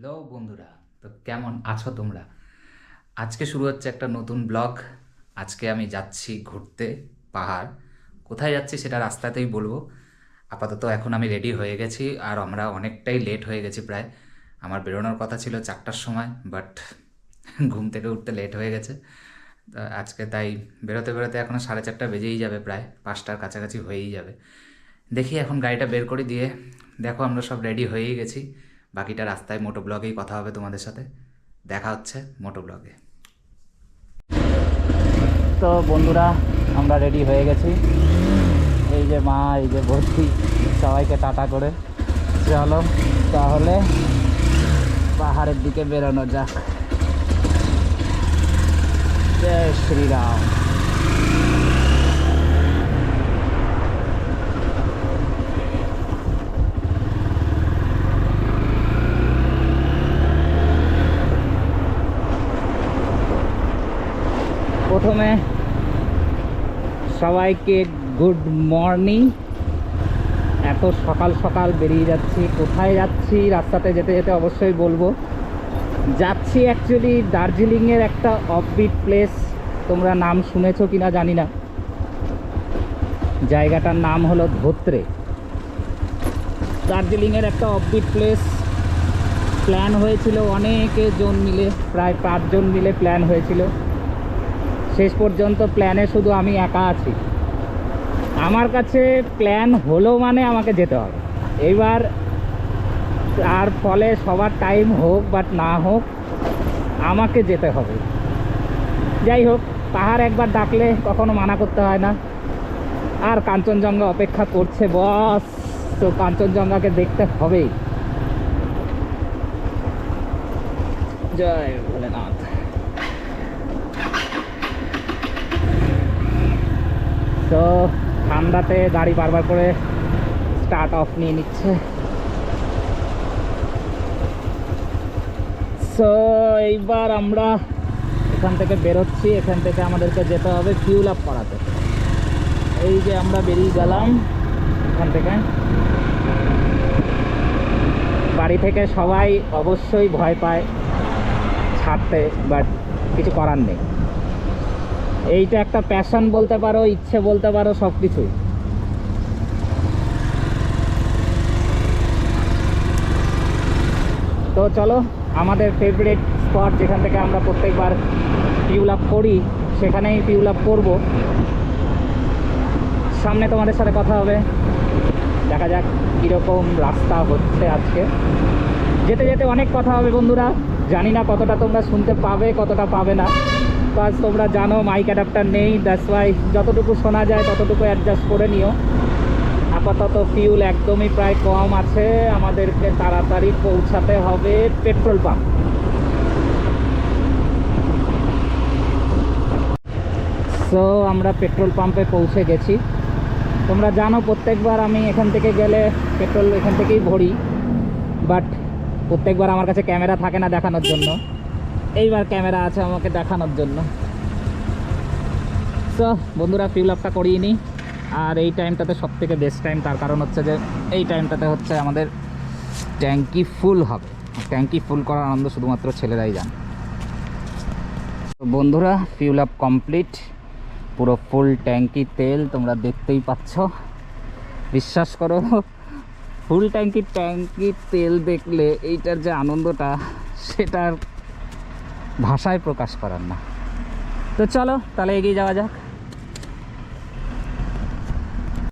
Hello বন্ধুরা, তো কেমন আছো তোমরা? আজকে শুরু হচ্ছে একটা নতুন ব্লগ। আজকে আমি যাচ্ছি ঘুরতে পাহাড়। কোথায় যাচ্ছি সেটা রাস্তাতেই বলবো। আপাতত এখন আমি রেডি হয়ে গেছি, আর আমরা অনেকটাই লেট হয়ে গেছি প্রায়। আমার বেরোনোর কথা ছিল 4টার সময়, বাট ঘুম থেকে উঠতে লেট হয়ে গেছে। তা আজকে তাই বেরোতে বেরোতে এখনও 4:30 বেজেই যাবে, প্রায় 5টার কাছাকাছি হয়েই যাবে। দেখি এখন গাড়িটা বের করে দিয়ে, দেখো আমরা সব রেডি হয়েই গেছি। বাকিটা রাস্তায় মোটো ব্লগেই কথা হবে তোমাদের সাথে। দেখা হচ্ছে মোটো ব্লগে। তো বন্ধুরা, আমরা রেডি হয়ে গেছি। এই যে মা, এই যে ভর্তি, সবাইকে টাটা করে চলো তাহলে পাহাড়ের দিকে বেরোনো যাক। জয় শ্রীরাম। প্রথমে সবাইকে গুড মর্নিং। এত সকাল সকাল বেরিয়ে যাচ্ছি। কোথায় যাচ্ছি রাস্তাতে যেতে যেতে অবশ্যই বলবো। যাচ্ছি অ্যাকচুয়ালি দার্জিলিংয়ের একটা অফবিট প্লেস। তোমরা নাম শুনেছো কিনা জানি না। জায়গাটার নাম হলো ধোত্রে। দার্জিলিংয়ের একটা অফবিট প্লেস। প্ল্যান হয়েছিল অনেকে জন মিলে, প্রায় 5 জন মিলে প্ল্যান হয়েছিল। শেষ পর্যন্ত প্ল্যানে শুধু আমি একা আছি। আমার কাছে প্ল্যান হলো মানে আমাকে যেতে হবে। এইবার তার ফলে সবার টাইম হোক বাট না হোক, আমাকে যেতে হবে। যাই হোক, পাহাড় একবার ডাকলে কখনো মানা করতে হয় না। আর কাঞ্চনজঙ্ঘা অপেক্ষা করছে বস, তো কাঞ্চনজঙ্ঘাকে দেখতে হবেই। জয় ভোলেনাথ। তো ঠান্ডাতে গাড়ি বারবার করে স্টার্ট অফ নিয়ে নিচ্ছে। সো এইবার আমরা এখান থেকে বেরোচ্ছি। এখান থেকে আমাদেরকে যেতে হবে ফিউল আপ করাতে। এই যে আমরা বেরিয়ে গেলাম এখান থেকে। বাড়ি থেকে সবাই অবশ্যই ভয় পায় ছাড়তে, বাট কিছু করার নেই। এইটা একটা প্যাশন বলতে পারো, ইচ্ছে বলতে পারো, সব কিছুই। তো চলো, আমাদের ফেভারিট স্পট যেখান থেকে আমরা প্রত্যেকবার ফিউল আপ করি, সেখানেই ফিউল আপ করবো। সামনে তোমাদের সাথে কথা হবে। দেখা যাক কীরকম রাস্তা হচ্ছে আজকে। যেতে যেতে অনেক কথা হবে বন্ধুরা। জানি না কতটা তোমরা শুনতে পাবে, কতটা পাবে না। কাজ তোমরা জানো মাইক অ্যাডাপ্টার নেই, দ্যাটস ওয়াই যতটুকু শোনা যায় ততটুকু অ্যাডজাস্ট করে নিও। আপাতত ফিউল একদমই প্রায় কম আছে। আমাদেরকে তাড়াতাড়ি পৌঁছাতে হবে পেট্রোল পাম্প। সো আমরা পেট্রোল পাম্পে পৌঁছে গেছি। তোমরা জানো প্রত্যেকবার আমি এখান থেকে গেলে পেট্রোল এখান থেকেই ভরি, বাট প্রত্যেকবার আমার কাছে ক্যামেরা থাকে না দেখানোর জন্য। এইবার ক্যামেরা আছে আমাকে দেখানোর জন্য। সো বন্ধুরা, ফিউল আপটা করিয়ে নিই। আর এই টাইমটাতে সব থেকে বেস্ট টাইম, তার কারণ হচ্ছে যে এই টাইমটাতে হচ্ছে আমাদের ট্যাঙ্কি ফুল হবে। ট্যাঙ্কি ফুল করার আনন্দ শুধুমাত্র ছেলেরাই জানে। তো বন্ধুরা, ফিউল আপ কমপ্লিট। পুরো ফুল ট্যাঙ্কি তেল তোমরা দেখতেই পাচ্ছ। বিশ্বাস করো, ফুল ট্যাঙ্কি তেল দেখলে এইটার যে আনন্দটা, সেটার ভাষায় প্রকাশ করার না। তো চলো তাহলে এগিয়ে যাওয়া যাক।